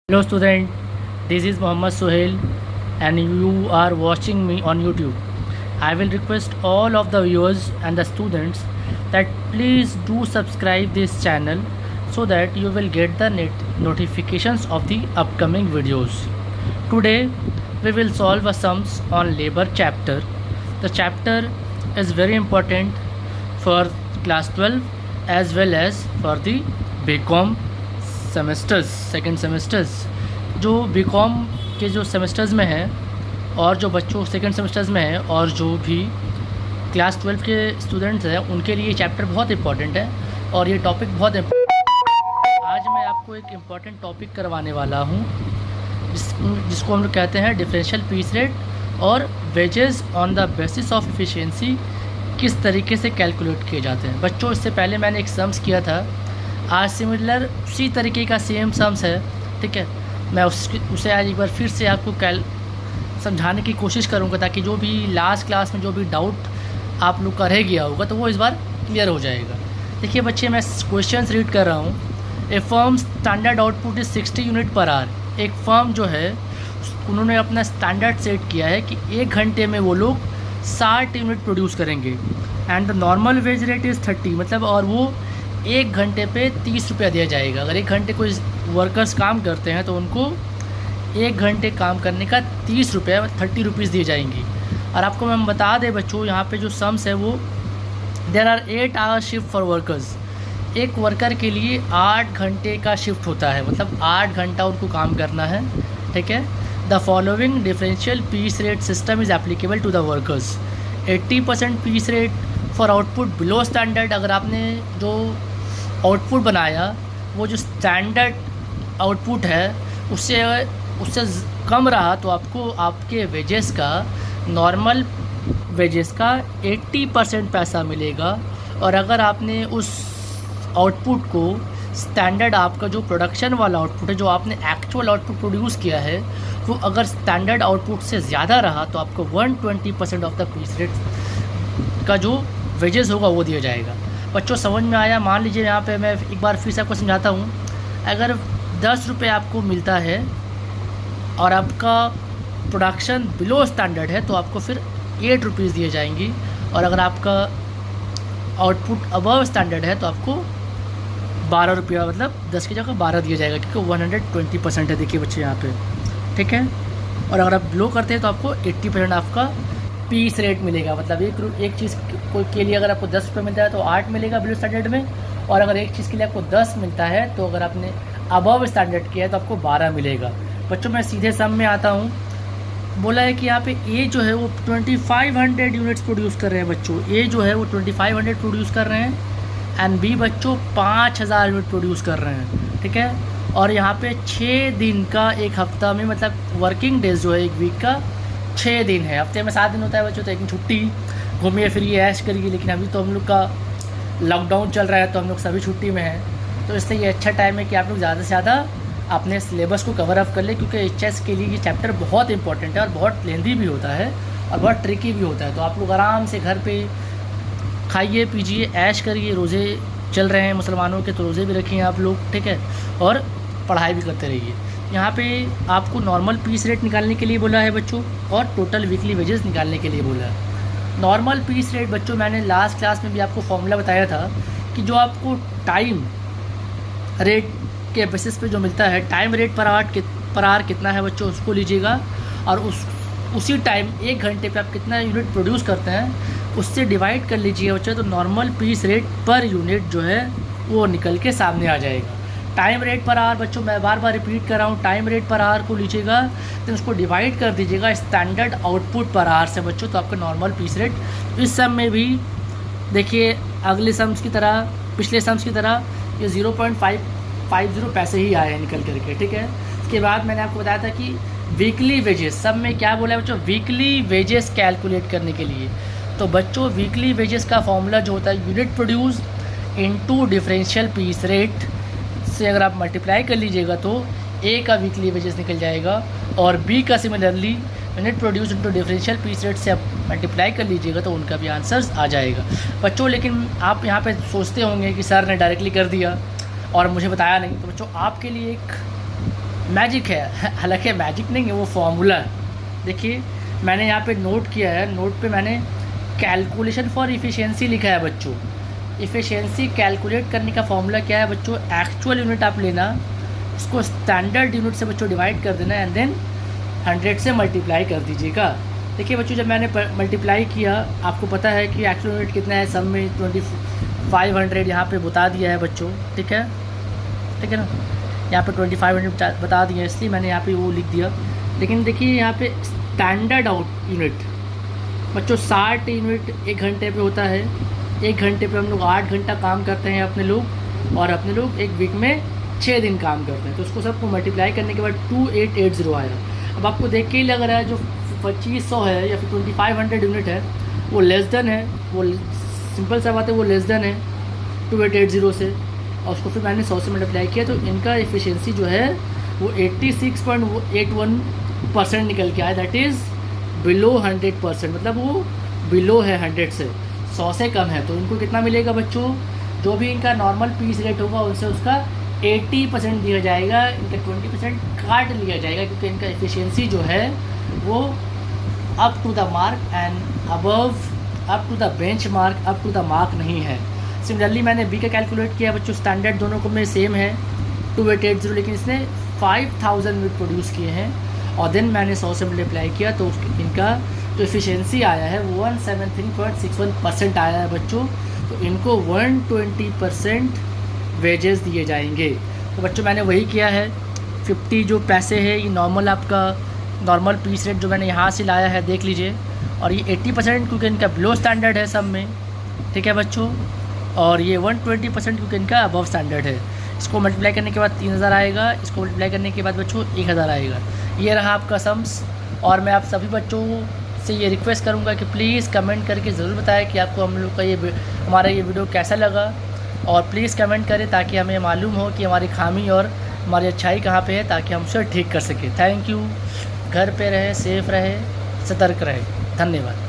Hello student, this is Mohammad Sohail and you are watching me on YouTube. I will request all of the viewers and the students that please do subscribe this channel so that you will get the notifications of the upcoming videos. Today we will solve a sums on labor chapter. The chapter is very important for class 12 as well as for the BCom semesters second semesters जो BCom के जो semesters में हैं और जो बच्चों second semesters में हैं और जो भी क्लास 12 के स्टूडेंट्स हैं उनके लिए ये चैप्टर बहुत इंपॉर्टेंट है और ये टॉपिक बहुत आज मैं आपको एक इम्पॉर्टेंट टॉपिक करवाने वाला हूँ जिसको हम लोग कहते हैं डिफरेंशियल पीस रेट और wages on the basis of efficiency किस तरीके से कैलकुलेट किए जाते हैं। बच्चों इससे पहले मैंने एक सम्स किया था, आज सिमिलर उसी तरीके का सेम सम्स है, ठीक है। मैं उसे आज एक बार फिर से आपको समझाने की कोशिश करूंगा ताकि जो भी लास्ट क्लास में जो भी डाउट आप लोग का रह गया होगा तो वो इस बार क्लियर हो जाएगा। देखिए बच्चे, मैं क्वेश्चंस रीड कर रहा हूँ। A firm standard output is 60 unit per hour. एक फर्म जो है उन्होंने अपना स्टैंडर्ड सेट किया है कि 1 घंटे में वो लोग 60 यूनिट प्रोड्यूस करेंगे and the normal wage rate is 30, मतलब और वो 1 घंटे पे 30 रुपया दिया जाएगा। अगर 1 घंटे कोई वर्कर्स काम करते हैं तो उनको 1 घंटे काम करने का 30 रुपया 30 रुपीज़ दिए जाएंगी। और आपको मैं बता दें बच्चों, यहाँ पे जो सम्स है वो there are 8 hour shift for workers. एक वर्कर के लिए 8 घंटे का शिफ्ट होता है, मतलब 8 घंटा उनको काम करना है, ठीक है। The following differential piece rate system is applicable to the workers. 80% piece rate for output below standard. अगर आपने जो आउटपुट बनाया वो जो स्टैंडर्ड आउटपुट है उससे कम रहा तो आपको आपके वेजेस का नॉर्मल वेजेस का 80% पैसा मिलेगा। और अगर आपने उस आउटपुट को स्टैंडर्ड आपका जो प्रोडक्शन वाला आउटपुट है, जो आपने एक्चुअल आउटपुट प्रोड्यूस किया है, वो अगर स्टैंडर्ड आउटपुट से ज़्यादा रहा तो आपको 120% ऑफ द पीस रेट का जो वेजेस होगा वो दिया जाएगा। बच्चों समझ में आया? मान लीजिए यहाँ पे मैं एक बार फिर से आपको समझाता हूँ। अगर 10 रुपये आपको मिलता है और आपका प्रोडक्शन बिलो स्टैंडर्ड है तो आपको फिर 8 रुपीज़ दिए जाएंगी। और अगर आपका आउटपुट अबव स्टैंडर्ड है तो आपको 12 रुपया, मतलब 10 की जगह 12 दिया जाएगा, क्योंकि 120% है। देखिए बच्चे यहाँ पे, ठीक है। और अगर आप बिलो करते हैं तो आपको 80% आपका पीस रेट मिलेगा। मतलब एक चीज़ के लिए अगर आपको 10 रुपये मिलता है तो 8 मिलेगा बिलो स्टैंडर्ड में, और अगर एक चीज़ के लिए आपको 10 मिलता है तो अगर आपने अबव स्टैंडर्ड किया है तो आपको 12 मिलेगा। बच्चों मैं सीधे सम में आता हूँ। बोला है कि यहाँ पे ए जो है वो 2500 यूनिट्स प्रोड्यूस कर रहे हैं। बच्चों ए जो है वो 2500 प्रोड्यूस कर रहे हैं एंड बी बच्चों 5000 यूनिट प्रोड्यूस कर रहे हैं, ठीक है। और यहाँ पे 6 दिन का एक हफ्ता में, मतलब वर्किंग डेज जो है एक वीक का 6 दिन है। हफ्ते में 7 दिन होता है बच्चों, तो एक दिन छुट्टी, घूमिए फिरिए ऐश करिए। लेकिन अभी तो हम लोग का लॉकडाउन चल रहा है तो हम लोग सभी छुट्टी में हैं, तो इसलिए ये अच्छा टाइम है कि आप लोग ज़्यादा से ज़्यादा अपने सिलेबस को कवर अप कर लें, क्योंकि एचएस के लिए ये चैप्टर बहुत इंपॉर्टेंट है और बहुत लेंदी भी होता है और बहुत ट्रिकी भी होता है। तो आप लोग आराम से घर पे खाइए पीजिए ऐश करिए। रोज़े चल रहे हैं मुसलमानों के, तो रोज़े भी रखिए आप लोग, ठीक है, और पढ़ाई भी करते रहिए। यहाँ पे आपको नॉर्मल पीस रेट निकालने के लिए बोला है बच्चों और टोटल वीकली वेजेस निकालने के लिए बोला है। नॉर्मल पीस रेट बच्चों मैंने लास्ट क्लास में भी आपको फॉर्मूला बताया था कि जो आपको टाइम रेट के बेसिस पे जो मिलता है, टाइम रेट पर आवर कितना है बच्चों उसको लीजिएगा और उसी टाइम 1 घंटे पे आप कितना यूनिट प्रोड्यूस करते हैं उससे डिवाइड कर लीजिए बच्चों, तो normal piece rate per unit जो है वो निकल के सामने आ जाएगा। टाइम रेट पर आवर बच्चों मैं बार बार रिपीट कर रहा हूँ, टाइम रेट पर आवर को लीजिएगा तो उसको डिवाइड कर दीजिएगा स्टैंडर्ड आउटपुट पर आवर से बच्चों, तो आपका नॉर्मल पीस रेट। इस सम में भी देखिए अगले सम्स की तरह, पिछले सम्स की तरह ये 0.550 पैसे ही आए हैं निकल करके, ठीक है। इसके बाद मैंने आपको बताया था कि वीकली वेजेस, सब में क्या बोला है बच्चों, वीकली वेजेस कैलकुलेट करने के लिए। तो बच्चों वीकली वेजेस का फॉर्मूला जो होता है unit produce into differential piece rate से अगर आप मल्टीप्लाई कर लीजिएगा तो ए का वीकली वेजेस निकल जाएगा और बी का similarly unit produce into differential piece rate से आप मल्टीप्लाई कर लीजिएगा तो उनका भी आंसर्स आ जाएगा बच्चों। लेकिन आप यहाँ पे सोचते होंगे कि सर ने डायरेक्टली कर दिया और मुझे बताया नहीं, तो बच्चों आपके लिए एक मैजिक है, हालांकि मैजिक नहीं है, वो फॉर्मूला है। देखिए मैंने यहाँ पे नोट किया है, नोट पे मैंने कैलकुलेशन फॉर इफ़िशियंसी लिखा है बच्चों। इफ़िशियंसी कैलकुलेट करने का फॉर्मूला क्या है बच्चों, एक्चुअल यूनिट आप लेना, उसको स्टैंडर्ड यूनिट से बच्चों डिवाइड कर देना एंड देन 100 से मल्टीप्लाई कर दीजिएगा। देखिए बच्चों जब मैंने मल्टीप्लाई किया, आपको पता है कि एक्चुअल यूनिट कितना है, सब में 2500 यहाँ पे बता दिया है बच्चों, ठीक है ना, यहाँ पे 2500 बता दिया, इसलिए मैंने यहाँ पे वो लिख दिया। लेकिन देखिए यहाँ पे स्टैंडर्ड आउट यूनिट बच्चों 60 यूनिट 1 घंटे पे होता है। 1 घंटे पे हम लोग 8 घंटा काम करते हैं अपने लोग, और अपने लोग एक वीक में 6 दिन काम करते हैं। तो उसको सबको मल्टीप्लाई करने के बाद 2880 आया। अब आपको देख के ही लग रहा है जो 2500 है या फिर 2500 यूनिट है वो लेस देन है, वो सिंपल सा बात है, वो लेस देन है 2880 से, और उसको फिर मैंने 100 से मल्टीप्लाई किया, तो इनका एफिशिएंसी जो है वो 86.81% निकल के आया। दैट इज़ बिलो 100%, मतलब वो बिलो है 100 से, 100 से कम है। तो इनको कितना मिलेगा बच्चों, जो भी इनका नॉर्मल पीस रेट होगा उनसे उसका 80% दिया जाएगा, इनका 20% काट लिया जाएगा, क्योंकि इनका एफिशिएंसी जो है वो up to the mark and above, up to the benchmark, up to the mark नहीं है। सिमिलरली मैंने बी का कैलकुलेट किया बच्चों, स्टैंडर्ड दोनों को में सेम है 2880, लेकिन इसने 5000 यूनिट प्रोड्यूस किए हैं, और देन मैंने 100 से मल्टीप्लाई किया, तो इनका जो एफिशिएंसी आया है वो 173.61% आया है बच्चों। तो इनको 120% वेजेस दिए जाएंगे। तो बच्चों मैंने वही किया है। 50 जो पैसे है ये नॉर्मल आपका नॉर्मल पीस रेट जो मैंने यहाँ से लाया है, देख लीजिए, और ये 80% क्योंकि इनका बिलो स्टैंडर्ड है सब में, ठीक है बच्चों, और ये 120% क्योंकि इनका अबव स्टैंडर्ड है। इसको मल्टीप्लाई करने के बाद 3000 आएगा, इसको मल्टीप्लाई करने के बाद बच्चों 1000 आएगा। ये रहा आपका सम्स। और मैं आप सभी बच्चों से ये रिक्वेस्ट करूँगा कि प्लीज़ कमेंट करके ज़रूर बताएं कि आपको हम लोग का हमारा ये वीडियो कैसा लगा, और प्लीज़ कमेंट करें ताकि हमें मालूम हो कि हमारी खामी और हमारी अच्छाई कहाँ पे है, ताकि हम उसे ठीक कर सकें। Thank you. घर पे रहे, सेफ़ रहे, सतर्क रहे। धन्यवाद।